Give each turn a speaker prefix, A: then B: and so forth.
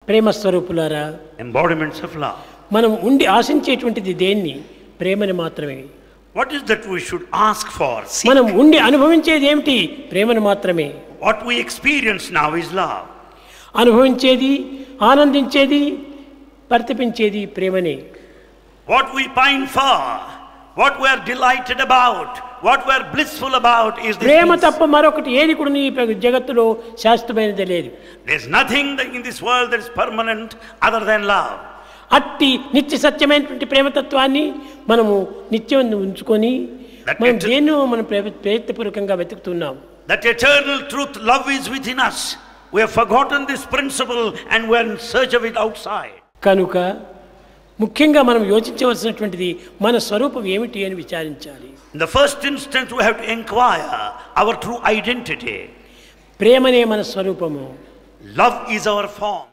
A: ప్రేమ స్వరూపులారా,
B: embodiments of love.
A: మనం ఉండి ఆశించేటువంటిది దేన్ని? ప్రేమని మాత్రమే.
B: What is that we should ask for?
A: మనం ఉండి అనుభవించేది ఏమిటి? ప్రేమని మాత్రమే.
B: What we experience now is love.
A: అనుభవించేది, ఆనందించేది, పరితపించేది ప్రేమనే.
B: What we pine for, what we are delighted about, what we are blissful about is this
A: Prema
B: peace.
A: తప్ప మరొకటి ఏది కూడా ఈ జగత్తులో శాశ్వతమైనది లేదు.
B: There is nothing in this world that is permanent other than love.
A: అట్టి నిత్య సత్యమైనటువంటి ప్రేమతత్వాన్ని మనము నిత్యం ఉంచుకొని మనం దేన్నో మనం ప్రయత్నపూర్వకంగా వెతుకుతున్నాం.
B: That eternal truth, love is within us. We have forgotten this principle and we are in search of it outside.
A: కనుక ముఖ్యంగా మనం యోచించవలసినటువంటిది మన స్వరూపం ఏమిటి అని విచారించాలి.
B: In the first instance we have to inquire our true identity.
A: ప్రేమనే మన స్వరూపము.
B: Love is our form.